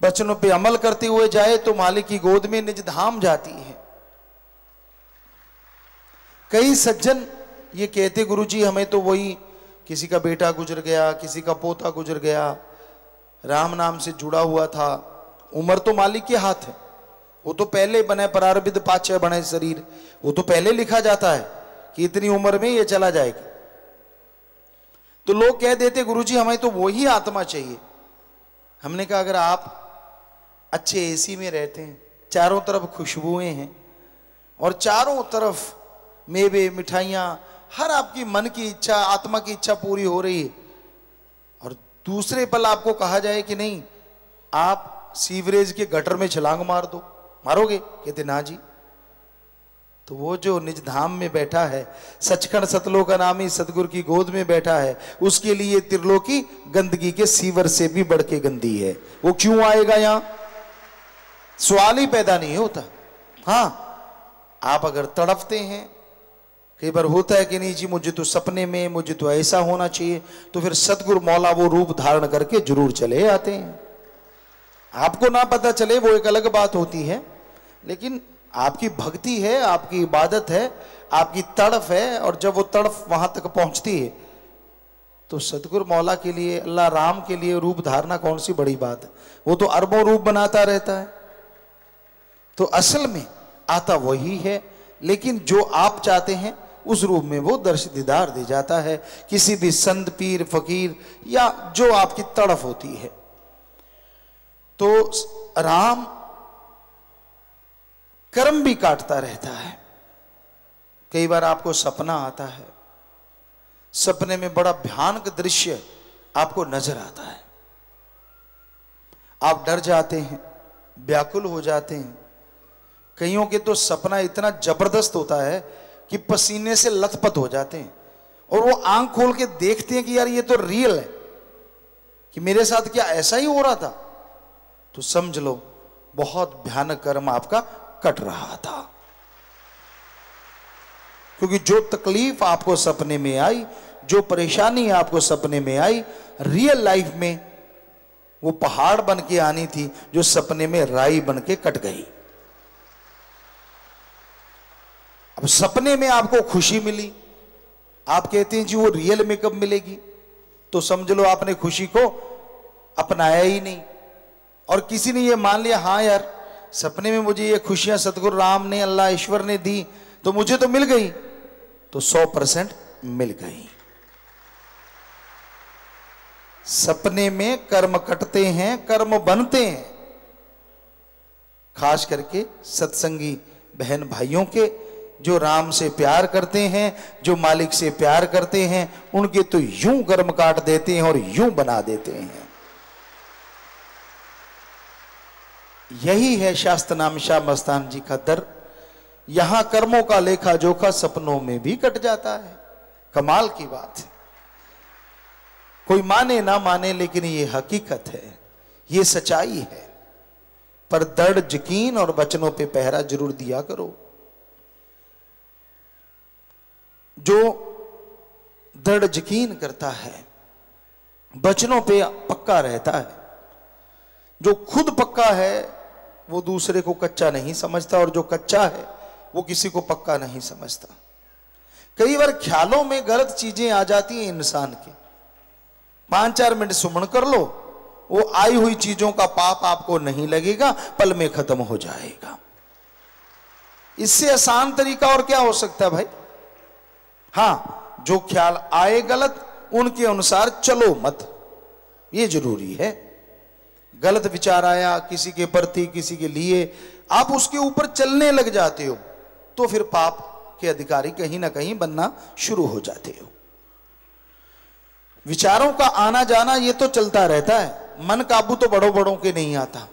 वचनों पे अमल करते हुए जाए, तो मालिक की गोद में निज धाम जाती है। कई सज्जन ये कहते, गुरुजी हमें तो वही, किसी का बेटा गुजर गया, किसी का पोता गुजर गया, राम नाम से जुड़ा हुआ था, उम्र तो मालिक के हाथ है, वो तो पहले बने, प्रारब्ध पाछे बने शरीर, वो तो पहले लिखा जाता है कि इतनी उम्र में ये चला जाएगा। तो लोग कह देते गुरुजी हमें तो वही आत्मा चाहिए। हमने कहा अगर आप अच्छे एसी में रहते हैं, चारों तरफ खुशबुएं हैं और चारों तरफ मेवे, मिठाइयां, हर आपकी मन की इच्छा, आत्मा की इच्छा पूरी हो रही है, और दूसरे पल आपको कहा जाए कि नहीं आप सीवरेज के गटर में छलांग मार दो, मारोगे? कहते ना जी। तो वो जो निज धाम में बैठा है, सचखंड सतलोक नामी सतगुरु की गोद में बैठा है, उसके लिए त्रिलोकी गंदगी के सीवर से भी बढ़ के गंदी है। वो क्यों आएगा यहां, सवाल ही पैदा नहीं होता। हाँ, आप अगर तड़पते हैं, कई बार होता है कि नहीं जी मुझे तो सपने में, मुझे तो ऐसा होना चाहिए, तो फिर सतगुरु मौला वो रूप धारण करके जरूर चले आते हैं। आपको ना पता चले वो एक अलग बात होती है, लेकिन आपकी भक्ति है, आपकी इबादत है, आपकी तड़फ है, और जब वो तड़फ वहां तक पहुंचती है तो सतगुरु मौला के लिए, अल्लाह राम के लिए रूप धारना कौन सी बड़ी बात है। वो तो अरबों रूप बनाता रहता है। तो असल में आता वही है, लेकिन जो आप चाहते हैं उस रूप में वो दर्श दीदार दे जाता है, किसी भी संत, पीर, फकीर, या जो आपकी तड़फ होती है। तो राम कर्म भी काटता रहता है। कई बार आपको सपना आता है, सपने में बड़ा भयानक दृश्य आपको नजर आता है, आप डर जाते हैं, व्याकुल हो जाते हैं। कईयों के तो सपना इतना जबरदस्त होता है कि पसीने से लथपथ हो जाते हैं, और वो आंख खोल के देखते हैं कि यार ये तो रियल है, कि मेरे साथ क्या ऐसा ही हो रहा था, तो समझ लो बहुत भयानक कर्म आपका कट रहा था। क्योंकि जो तकलीफ आपको सपने में आई, जो परेशानी आपको सपने में आई, रियल लाइफ में वो पहाड़ बन के आनी थी, जो सपने में राई बन के कट गई। अब सपने में आपको खुशी मिली, आप कहते हैं जी वो रियल में कब मिलेगी, तो समझ लो आपने खुशी को अपनाया ही नहीं। और किसी ने ये मान लिया, हाँ यार सपने में मुझे ये खुशियां सतगुरु राम ने, अल्लाह ईश्वर ने दी, तो मुझे तो मिल गई, तो 100% मिल गई। सपने में कर्म कटते हैं, कर्म बनते हैं। खास करके सत्संगी बहन भाइयों के, जो राम से प्यार करते हैं, जो मालिक से प्यार करते हैं, उनके तो यूं कर्म काट देते हैं और यूं बना देते हैं। यही है शास्त्र नाम शाह मस्तान जी का दर। यहां कर्मों का लेखा जोखा सपनों में भी कट जाता है। कमाल की बात है। कोई माने ना माने, लेकिन ये हकीकत है, ये सच्चाई है। पर दृढ़ यकीन और वचनों पे पहरा जरूर दिया करो। जो दृढ़ यकीन करता है, वचनों पे पक्का रहता है, जो खुद पक्का है वो दूसरे को कच्चा नहीं समझता, और जो कच्चा है वो किसी को पक्का नहीं समझता। कई बार ख्यालों में गलत चीजें आ जाती हैं इंसान के। 5-4 मिनट सुमन कर लो, वो आई हुई चीजों का पाप आपको नहीं लगेगा, पल में खत्म हो जाएगा। इससे आसान तरीका और क्या हो सकता है भाई? हां, जो ख्याल आए गलत, उनके अनुसार चलो मत, ये जरूरी है। गलत विचार आया किसी के प्रति, किसी के लिए, आप उसके ऊपर चलने लग जाते हो, तो फिर पाप के अधिकारी कहीं ना कहीं बनना शुरू हो जाते हो। विचारों का आना जाना ये तो चलता रहता है। मन काबू तो बड़ों बड़ों के नहीं आता।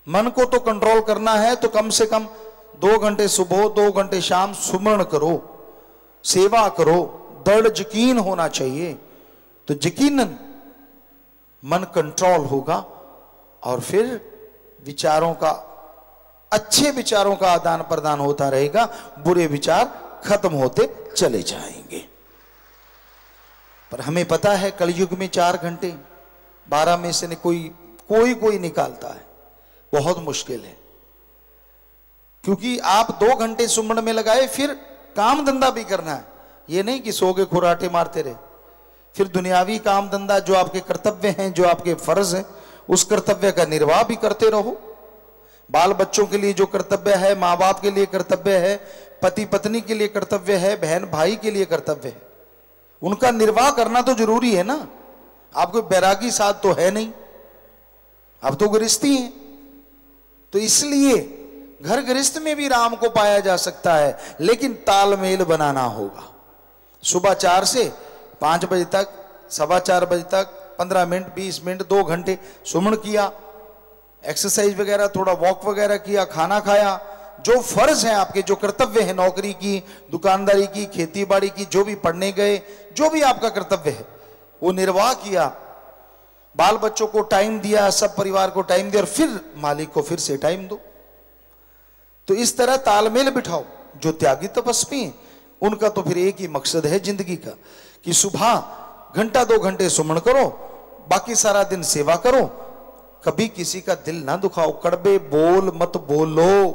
मन को तो कंट्रोल करना है तो कम से कम 2 घंटे सुबह, 2 घंटे शाम सुमरण करो, सेवा करो, दृढ़ यकीन होना चाहिए। तो यकीनन मन कंट्रोल होगा और फिर विचारों का, अच्छे विचारों का आदान प्रदान होता रहेगा, बुरे विचार खत्म होते चले जाएंगे। पर हमें पता है कलयुग में 4 घंटे 12 में से कोई निकालता है, बहुत मुश्किल है। क्योंकि आप 2 घंटे सुमन में लगाए, फिर काम धंधा भी करना है। ये नहीं कि सो के खुराटे मारते रहे। फिर दुनियावी काम धंधा, जो आपके कर्तव्य हैं, जो आपके फर्ज हैं, उस कर्तव्य का निर्वाह भी करते रहो। बाल बच्चों के लिए जो कर्तव्य है, माँ बाप के लिए कर्तव्य है, पति पत्नी के लिए कर्तव्य है, बहन भाई के लिए कर्तव्य है, उनका निर्वाह करना तो जरूरी है ना। आप कोई बैरागी साथ तो है नहीं, आप तो गृहस्थी हैं। तो इसलिए घर गृहस्थ में भी राम को पाया जा सकता है, लेकिन तालमेल बनाना होगा। सुबह 4 से 5 बजे तक, 4:15 बजे तक 15 मिनट, 20 मिनट, 2 घंटे सुमन किया, एक्सरसाइज वगैरह, थोड़ा वॉक वगैरह किया, खाना खाया। जो फर्ज है आपके, जो कर्तव्य है, नौकरी की, दुकानदारी की, खेती बाड़ी की, जो भी पढ़ने गए, जो भी आपका कर्तव्य है वो निर्वाह किया, बाल बच्चों को टाइम दिया, सब परिवार को टाइम दिया, और फिर मालिक को फिर से टाइम दो। तो इस तरह तालमेल बिठाओ। जो त्यागी तपस्वी हैं, उनका तो फिर एक ही मकसद है जिंदगी का, कि सुबह 1-2 घंटे सुमन करो, बाकी सारा दिन सेवा करो, कभी किसी का दिल ना दुखाओ, कड़वे बोल मत बोलो,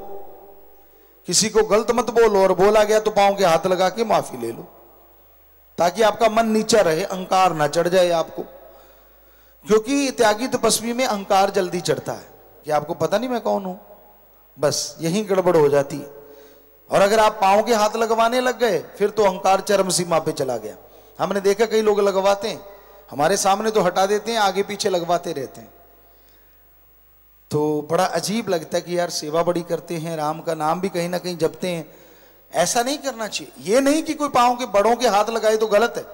किसी को गलत मत बोलो, और बोला गया तो पांव के हाथ लगा के माफी ले लो, ताकि आपका मन नीचा रहे, अहंकार ना चढ़ जाए आपको। क्योंकि त्यागी तपस्वी में अहंकार जल्दी चढ़ता है कि आपको पता नहीं मैं कौन हूं, बस यही गड़बड़ हो जाती है। और अगर आप पांव के हाथ लगवाने लग गए, फिर तो अहंकार चरम सीमा पे चला गया। हमने देखा कई लोग लगवाते हैं, हमारे सामने तो हटा देते हैं, आगे पीछे लगवाते रहते हैं। तो बड़ा अजीब लगता है कि यार सेवा बड़ी करते हैं, राम का नाम भी कहीं ना कहीं जपते हैं, ऐसा नहीं करना चाहिए। ये नहीं कि कोई पांव के बड़ों के हाथ लगाए तो गलत है,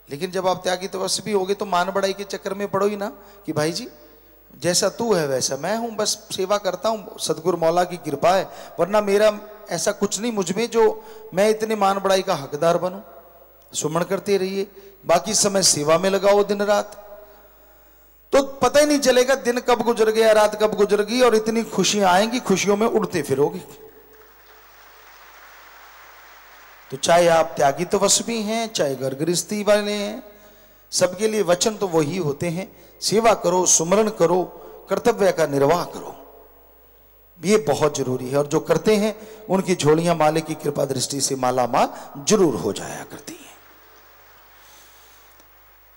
लेकिन जब आप त्यागी तपस्वी होगे तो मान बढ़ाई के चक्कर में पड़ो ही ना कि भाई जी जैसा तू है वैसा मैं हूं, बस सेवा करता हूं, सतगुरु मौला की कृपा है, वरना मेरा ऐसा कुछ नहीं मुझ में जो मैं इतने मान बढ़ाई का हकदार बनूं। सुमन करते रहिए, बाकी समय सेवा में लगाओ दिन रात, तो पता ही नहीं चलेगा दिन कब गुजर गया, रात कब गुजर गई, और इतनी खुशियां आएंगी, खुशियों में उड़ते फिरोगे। तो चाहे आप त्यागी तपस्वी हैं, चाहे घर गृहस्थी वाले हैं, सबके लिए वचन तो वही होते हैं, सेवा करो, सुमरण करो, कर्तव्य का निर्वाह करो। ये बहुत जरूरी है, और जो करते हैं उनकी झोलियां मालिक की कृपा दृष्टि से मालामाल जरूर हो जाया करती हैं।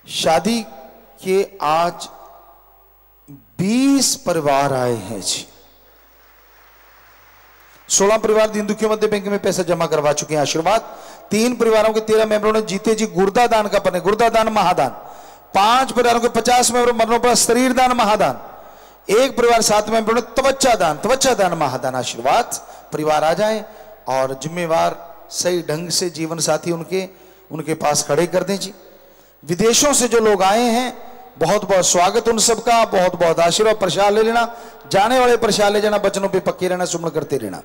शादी के आज 20 परिवार आए हैं जी। 16 परिवार दीन दुखियों मध्य बैंक में पैसा जमा करवा चुके हैं, आशीर्वाद। 3 परिवारों के 13 मेंबरों ने जीते जी गुर्दा दान का पन्ने, गुर्दा दान महादान। 5 परिवारों के 50 मेंबरों मरणों पर शरीर दान महादान। 1 परिवार 7 मेंबरों ने त्वचा दान महादान, आशीर्वाद। परिवार आ जाए और जिम्मेवार सही ढंग से जीवन साथी उनके पास खड़े कर दें जी। विदेशों से जो लोग आए हैं, बहुत बहुत स्वागत उन सबका, बहुत बहुत आशीर्वाद। प्रसाद ले लेना, जाने वाले प्रसाद ले जाना, बचनों पे पक्के रहना, सुमन करते रहना।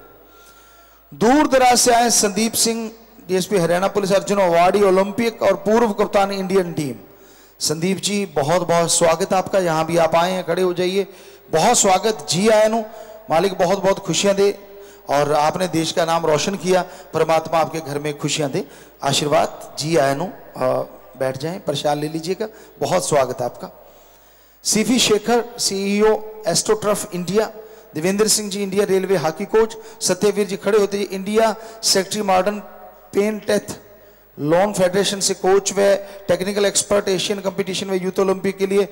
दूर दराज से आए Sandeep Singh, DSP Haryana police, Arjun awardee, Olympic और पूर्व कप्तान इंडियन टीम। संदीप जी बहुत बहुत स्वागत आपका, यहां भी आप आए हैं, खड़े हो जाइए, बहुत स्वागत जी। आए नु मालिक बहुत बहुत खुशियां दे, और आपने देश का नाम रोशन किया, परमात्मा आपके घर में खुशियां दे, आशीर्वाद जी। आए नु बैठ जाएं, प्रसाद ले लीजिएगा, बहुत स्वागत आपका। सीफी Shekhar, CEO Astroturf India. Devendra Singh ji, India railway hockey coach. Satyavir ji खड़े होते, India secretary modern pentathlon federation से कोच व टेक्निकल एक्सपर्ट, एशियन कंपटीशन व यूथ ओलंपिक के लिए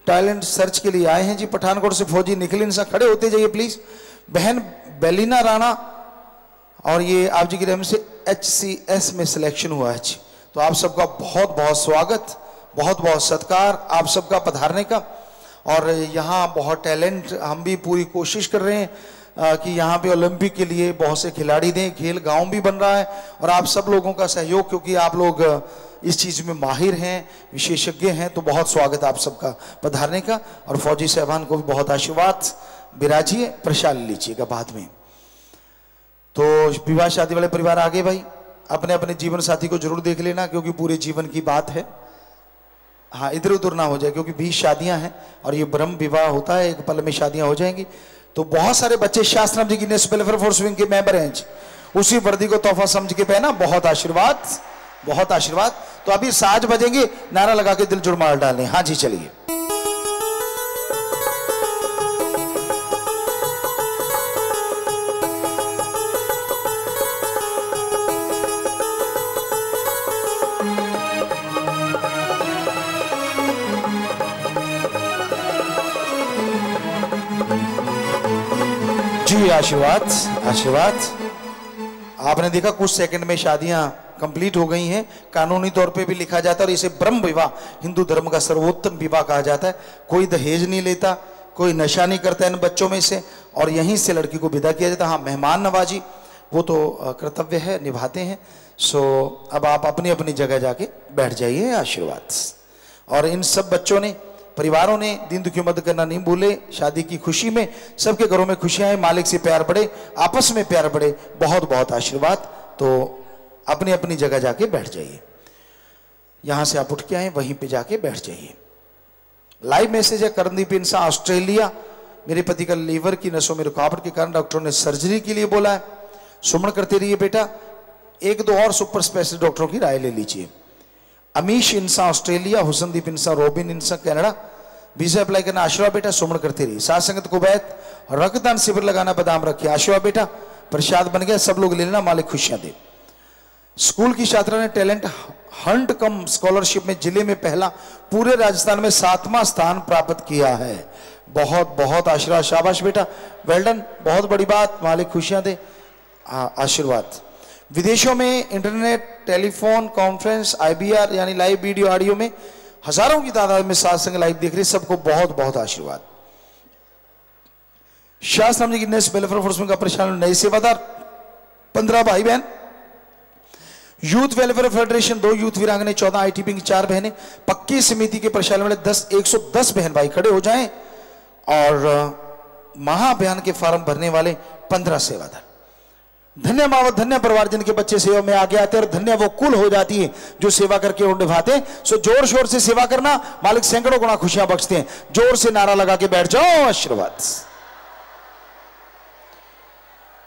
टैलेंट सर्च के लिए आए हैं जी। पठानकोट से फौजी निखिल इंसा, खड़े होते जाइए प्लीज। बहन बेलिना राणा, और ये आप जी की रहम से HCS में सिलेक्शन हुआ है जी। तो आप सबका बहुत बहुत स्वागत, बहुत बहुत सत्कार आप सबका पधारने का। और यहाँ बहुत टैलेंट, हम भी पूरी कोशिश कर रहे हैं कि यहाँ पे ओलंपिक के लिए बहुत से खिलाड़ी दें, खेल गांव भी बन रहा है, और आप सब लोगों का सहयोग, क्योंकि आप लोग इस चीज़ में माहिर हैं, विशेषज्ञ हैं, तो बहुत स्वागत आप सबका पधारने का। और फौजी साहबान को भी बहुत आशीर्वाद, विराजिए, प्रसाद लीजिएगा बाद में। तो विवाह शादी वाले परिवार आगे भाई, अपने अपने जीवन साथी को जरूर देख लेना, क्योंकि पूरे जीवन की बात है। हाँ, इधर उधर ना हो जाए, क्योंकि 20 शादियां हैं और ये ब्रह्म विवाह होता है, एक पल में शादियां हो जाएंगी। तो बहुत सारे बच्चे शास्त्रम जी की नेशनल वेलफेयर फोर्स विंग के मेंबर हैं, उसी वर्दी को तोहफा समझ के पहना, बहुत आशीर्वाद, बहुत आशीर्वाद। तो अभी साज बजेंगे, नारा लगा के दिल जुड़ मार डालें। हाँ जी चलिए। जी आशीर्वाद, आशीर्वाद। आपने देखा कुछ सेकंड में शादियां कंप्लीट हो गई हैं। कानूनी तौर पे भी लिखा जाता है, और इसे ब्रह्म विवाह हिंदू धर्म का सर्वोत्तम विवाह कहा जाता है। कोई दहेज नहीं लेता, कोई नशा नहीं करता इन बच्चों में से, और यहीं से लड़की को विदा किया जाता है। हाँ, मेहमान नवाजी वो तो कर्तव्य है, निभाते हैं। सो अब आप अपनी अपनी जगह जाके बैठ जाइए, आशीर्वाद। और इन सब बच्चों ने, परिवारों ने दीन दुखियों मदद करना नहीं भूले। शादी की खुशी में सबके घरों में खुशियां हैं, मालिक से प्यार बढ़े, आपस में प्यार बढ़े, बहुत बहुत आशीर्वाद। तो अपनी अपनी जगह जाके बैठ जाइए, यहां से आप उठ के आए वहीं पे जाके बैठ जाइए। लाइव मैसेज है, करनदीप इंसा ऑस्ट्रेलिया। मेरे पति का लीवर की नसों में रुकावट के कारण डॉक्टरों ने सर्जरी के लिए बोला है, सुमन करते रहिए बेटा, 1-2 और सुपर स्पेशलिस्ट डॉक्टरों की राय ले लीजिए। अमीश इंसा ऑस्ट्रेलिया, हुसनदीप इंसा, रोबिन इंसा कनाडा, वीजा अप्लाई करना, आशीर्वाद बेटा, सुमन करते रहिए। साथ संगत कुवैत, रक्तदान शिविर लगाना, बादाम रखिए, आशीर्वाद बेटा, प्रसाद बन गया, सब लोग ले लेना, मालिक खुशियां दे। स्कूल की छात्रा ने टैलेंट हंट कम स्कॉलरशिप में जिले में पहला, पूरे राजस्थान में 7वां स्थान प्राप्त किया है। बहुत बहुत आशीर्वाद, शाबाश बेटा, वेल डन, बहुत बड़ी बात, मालिक खुशियां दे, आशीर्वाद। विदेशों में इंटरनेट, टेलीफोन कॉन्फ्रेंस, IBR यानी लाइव वीडियो ऑडियो में हजारों की तादाद में साथ संग लाइव देख रहे, सबको बहुत बहुत आशीर्वाद। शास्त्र जी गिनेस वेलफेयर फोर्स का प्रशासन, नए सेवादार 15 भाई बहन, यूथ वेलफेयर फेडरेशन 2 यूथ वीरांगने, 14 ITP की 4 बहनें, पक्की समिति के प्रशासन वाले 110 बहन भाई खड़े हो जाएं, और महाअभियान के फॉर्म भरने वाले 15 सेवादार। धन्य माँ धन्य परिवार जिनके बच्चे सेवा में आगे आते हैं, और धन्य वो कुल हो जाती है जो सेवा करके और निभाते हैं। सो जोर शोर से सेवा करना, मालिक सैकड़ों गुना खुशियां बख्शते हैं। जोर से नारा लगा के बैठ जाओ, आशीर्वाद।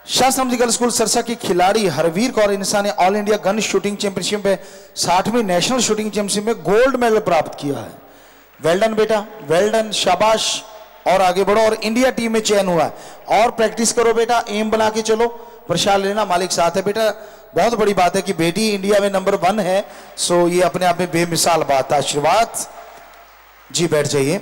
शास्त्रम जी गर्ल्स स्कूल सरसा की खिलाड़ी हरवीर कौर इंसा ने all India gun shooting championship में 60वीं नेशनल शूटिंग चैंपियनशिप में गोल्ड मेडल प्राप्त किया है। वेल डन बेटा, वेल डन, शाबाश, और आगे बढ़ो और इंडिया टीम में चयन हुआ है। और प्रैक्टिस करो बेटा, एम बना के चलो, प्रसाद लेना, मालिक साथ है बेटा। बहुत बड़ी बात है कि बेटी इंडिया में नंबर 1 है, सो ये अपने आप में बेमिसाल बात है। आशीर्वाद जी, बैठ जाइए।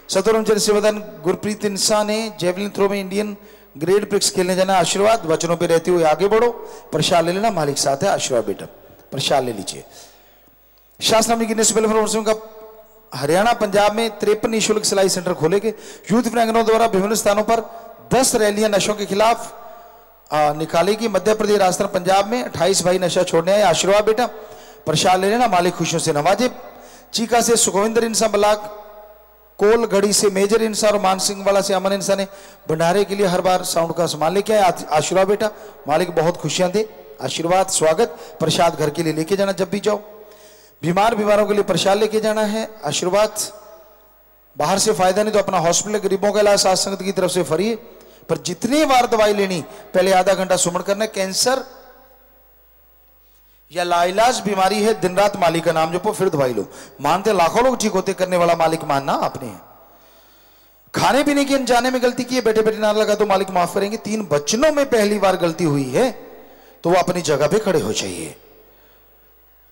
सतुरमचंद्र सेवादान गुरप्रीत इंसा ने जेवलिन थ्रो में इंडियन ग्रेड प्रिक्स खेलने जाना। आशीर्वाद, वचनों पे रहते हुए आगे बढ़ो, प्रसाद ले लेना, मालिक साथ है। आशीर्वाद बेटा, प्रसाद ले लीजिए। शास्त्रामी गिनेस वेलफेयर का हरियाणा पंजाब में 53 निःशुल्क सिलाई सेंटर खोलेंगे। यूथ वीरांगनाओं द्वारा विभिन्न स्थानों पर 10 रैलियां नशों के खिलाफ निकालेगी। मध्य प्रदेश, राजस्थान, पंजाब में 28 भाई नशा छोड़ने आए। आशीर्वाद बेटा, प्रसाद ले लेना, मालिक खुशियों से नवाजे। चीका से सुखविंदर इंसा, बलाक कोल घड़ी से मेजर इंसा और मानसिंह वाला से अमन इंसा ने भंडारे के लिए हर बार साउंड का सामान लेके आए। आशीर्वाद बेटा, मालिक बहुत खुशियां दे। आशीर्वाद, स्वागत। प्रसाद घर के लिए लेके जाना जब भी जाओ। बीमारों के लिए प्रसाद लेके जाना है। आशीर्वाद, बाहर से फायदा नहीं तो अपना हॉस्पिटल, गरीबों का इलाज साथ संगत की तरफ से फ्री है, पर जितनी बार दवाई लेनी पहले आधा घंटा सुमन करना। कैंसर या लाइलाज बीमारी है, दिन रात मालिक का नाम जपो, फिर दवाई लो। मानते लाखों लोग ठीक होते, करने वाला मालिक मानना आपने है। खाने पीने की अनजाने में गलती की है, बेटे बेटे नारा लगा तो मालिक माफ करेंगे। 3 बच्चों में पहली बार गलती हुई है तो वो अपनी जगह पे खड़े हो जाइए।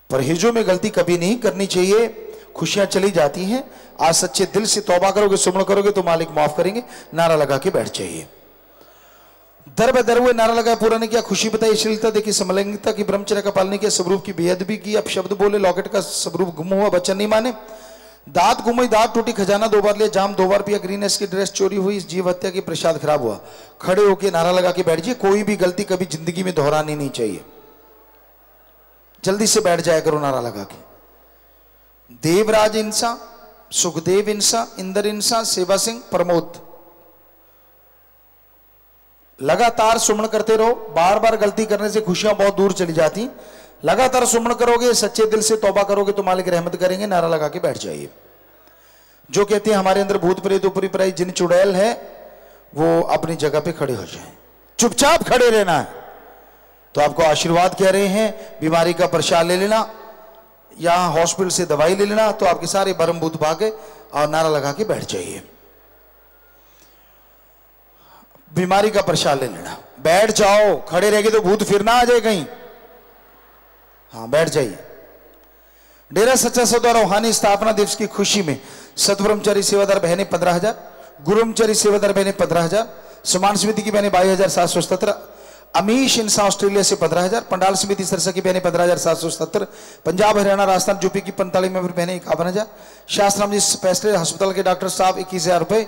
परहेजों में गलती कभी नहीं करनी चाहिए, खुशियां चली जाती हैं। आज सच्चे दिल से तौबा करोगे, सुमन करोगे तो मालिक माफ करेंगे। नारा लगा के बैठ जाइए। दर बदर हुए नारा लगाया, पूरा ने किया, खुशी बताई, शीलता देखी, समलैंगिकता की, ब्रह्मचर्य का पालन किया, स्वरूप की बेअदबी की। अब शब्द बोले, लॉकेट का स्वरूप गुम हुआ, बच्चन नहीं माने। दांत गुम हुई, दांत टूटी, खजाना 2 बार लिया, जाम 2 बार पिया, ग्रीन एस की ड्रेस चोरी हुई, जीव हत्या की, प्रसाद खराब हुआ। खड़े होकर नारा लगा के बैठ जाइए। कोई भी गलती कभी जिंदगी में दोहरानी नहीं चाहिए। जल्दी से बैठ जाया करो नारा लगा के। देवराज इंसा, सुखदेव इंसा, इंदर इंसा, सेवा सिंह, प्रमोद, लगातार सुमन करते रहो। बार बार गलती करने से खुशियां बहुत दूर चली जाती। लगातार सुमन करोगे, सच्चे दिल से तौबा करोगे तो मालिक रहमत करेंगे। नारा लगा के बैठ जाइए। जो कहते हैं हमारे अंदर भूत प्रेत ऊपरी पराई जिन चुड़ैल है, वो अपनी जगह पे खड़े हो जाएं। चुपचाप खड़े रहना है। तो आपको आशीर्वाद कह रहे हैं, बीमारी का प्रसाद ले लेना, यहां हॉस्पिटल से दवाई ले लेना, तो आपके सारे भरम भूत भागे। और नारा लगा के बैठ जाइए। बीमारी का प्रसाद ले लेना, बैठ जाओ। खड़े रहेंगे तो भूत फिर ना आ जाए कहीं। हाँ, बैठ जाइए। डेरा सच्चा सौदा रूहानी स्थापना दिवस की खुशी में सतब्रह्मचारी सेवादार बहने 15,000, गुरुब्रह्मचारी सेवादार बहने 15,000, सम्मान समिति की बहने 22,777, अमीश इंसा ऑस्ट्रेलिया से 15,000, पंडाल समिति सरसा की बहने 15,777, पंजाब हरियाणा राजस्थान यूपी की 45 मेंबर बहने 51,000, शास्त्राम जी स्पेशल अस्पताल के डॉक्टर साहब 21,000 रुपए,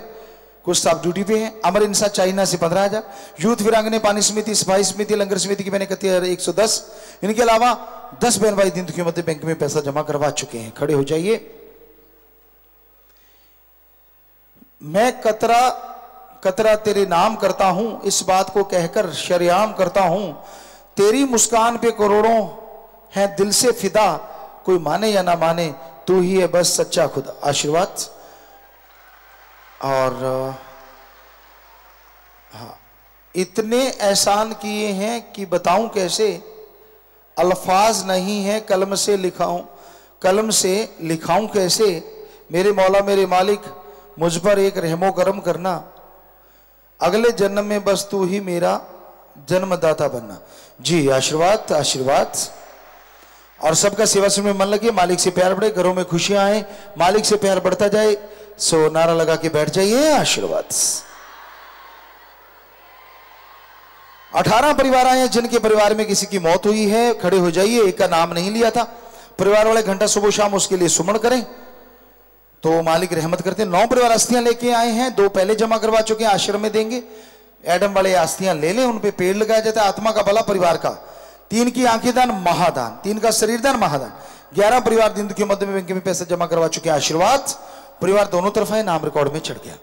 कुछ साहब ड्यूटी पे हैं। अमर इंसा चाइना से 15,000, यूथ वीरांगने पानी समिति, सफाई समिति, लंगर समिति की बहने 3110। इनके अलावा 10 बहन भाई दिन की मध्य बैंक में पैसा जमा करवा चुके हैं। खड़े हो जाइए। मैं कतरा कतरा तेरे नाम करता हूं, इस बात को कहकर शरेआम करता हूं। तेरी मुस्कान पे करोड़ों हैं दिल से फिदा, कोई माने या ना माने तू ही है बस सच्चा खुदा। आशीर्वाद। और हाँ, इतने एहसान किए हैं कि बताऊं कैसे, अल्फाज नहीं है कलम से लिखाऊं, कलम से लिखाऊं कैसे। मेरे मौला मेरे मालिक मुझ पर एक रहमो करम करना, अगले जन्म में बस तू ही मेरा जन्मदाता बनना। जी आशीर्वाद आशीर्वाद। और सबका सेवा में मन लगे, मालिक से प्यार बढ़े, घरों में खुशियां आए, मालिक से प्यार बढ़ता जाए। सो नारा लगा के बैठ जाइए। आशीर्वाद। 18 परिवार आए हैं जिनके परिवार में किसी की मौत हुई है। खड़े हो जाइए। एक का नाम नहीं लिया था। परिवार वाले घंटा सुबह शाम उसके लिए सुमन करें तो मालिक रहमत करते हैं। 9 परिवार अस्थियां लेके आए हैं, 2 पहले जमा करवा चुके हैं, आश्रम में देंगे। एडम वाले अस्थियां ले लें, उन पे पेड़ लगाया जाता है। आत्मा का भला परिवार का। 3 की आंखें दान महादान, 3 का शरीर दान महादान। 11 परिवार दिन के मध्य में बैंक में पैसा जमा करवा चुके हैं। आशीर्वाद। परिवार दोनों तरफ है, नाम रिकॉर्ड में चढ़ गया।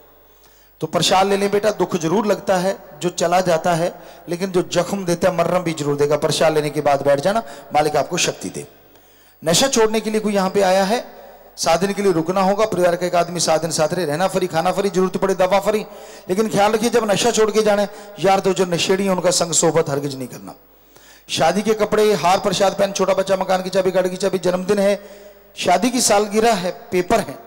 तो प्रसाद ले लें बेटा, दुख जरूर लगता है, जो चला जाता है, लेकिन जो जख्म देता है मर्रम भी जरूर देगा। प्रसाद लेने के बाद बैठ जाना, मालिक आपको शक्ति दे। नशा छोड़ने के लिए कोई यहाँ पे आया है, 7 दिन के लिए रुकना होगा। परिवार का एक आदमी 7 दिन साथ रहे, रहना फ्री, खाना फ्री, जरूरत पड़े दवा फ्री। लेकिन ख्याल रखिए जब नशा छोड़ के जाने, यार तो जो नशेड़ी है उनका संग सोबत हरगिज नहीं करना। शादी के कपड़े, हार, प्रसाद, पेन, छोटा बच्चा, मकान की चाबी, गाड़ी की चाबी, जन्मदिन है, शादी की सालगिरह है, पेपर है,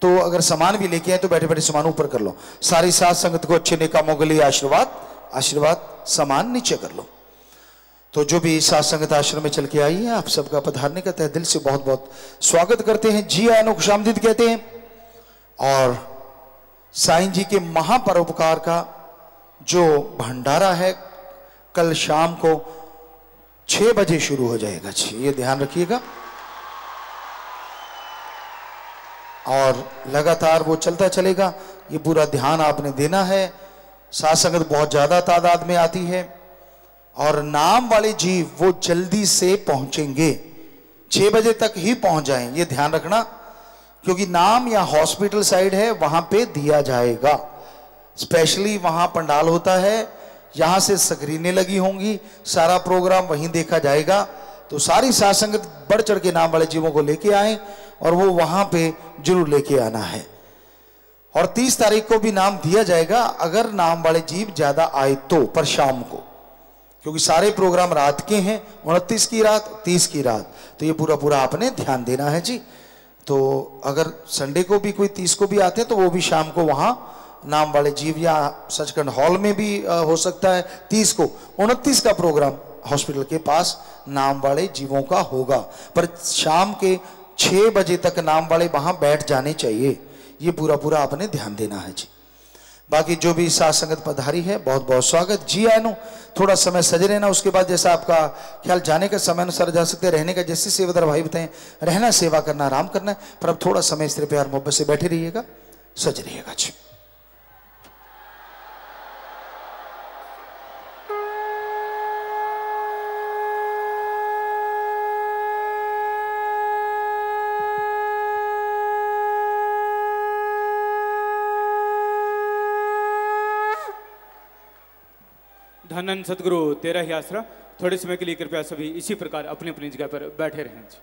तो अगर सामान भी लेके आए तो बैठे बैठे सामान ऊपर कर लो। सारी साथ संगत को अच्छे नेक कामों के लिए आशीर्वाद, आशीर्वाद सामान नीचे कर लो। तो जो भी साथ संगत आश्रम में चल के आई है, आप सबका पधारने का तहे दिल से बहुत बहुत स्वागत करते हैं। जी आयनो खुशामदीद कहते हैं। और साईं जी के महापरोपकार का जो भंडारा है कल शाम को 6 बजे शुरू हो जाएगा। ये ध्यान रखिएगा, और लगातार वो चलता चलेगा। ये पूरा ध्यान आपने देना है। साथ संगत बहुत ज्यादा तादाद में आती है, और नाम वाले जीव वो जल्दी से पहुंचेंगे, 6 बजे तक ही पहुंच जाएं, ये ध्यान रखना। क्योंकि नाम या हॉस्पिटल साइड है, वहां पे दिया जाएगा। स्पेशली वहां पंडाल होता है, यहां से स्क्रीनें लगी होंगी, सारा प्रोग्राम वहीं देखा जाएगा। तो सारी साथ संगत बढ़ चढ़ के नाम वाले जीवों को लेके आए, और वो वहां पे जरूर लेके आना है। और 30 तारीख को भी नाम दिया जाएगा, अगर नाम वाले जीव ज्यादा आए तो, पर शाम को, क्योंकि सारे प्रोग्राम रात के हैं, 29 की रात, 30 की रात, तो ये पूरा पूरा आपने ध्यान देना है जी। तो अगर संडे को भी कोई 30 को भी आते हैं तो वो भी शाम को वहां नाम वाले जीव, या सचखंड हॉल में भी हो सकता है 30 को। 29 का प्रोग्राम हॉस्पिटल के पास नाम वाले जीवों का होगा, पर शाम के 6 बजे तक नाम वाले वहां बैठ जाने चाहिए। ये पूरा पूरा आपने ध्यान देना है जी। बाकी जो भी साथ संगत पधारी है, बहुत बहुत स्वागत। जी आयनो थोड़ा समय सजे रहना, उसके बाद जैसा आपका ख्याल जाने का समय अनुसार जा सकते, रहने का जैसे सेवादार भाई बताएं, रहना, सेवा करना, आराम करना है, पर अब थोड़ा समय इस तरह प्यार मोहब्बत से बैठे रहिएगा, सज रहिएगा जी। धन्य सदगुरु तेरा ही आसरा। थोड़े समय के लिए कृपया सभी इसी प्रकार अपनी अपनी जगह पर बैठे रहें जी।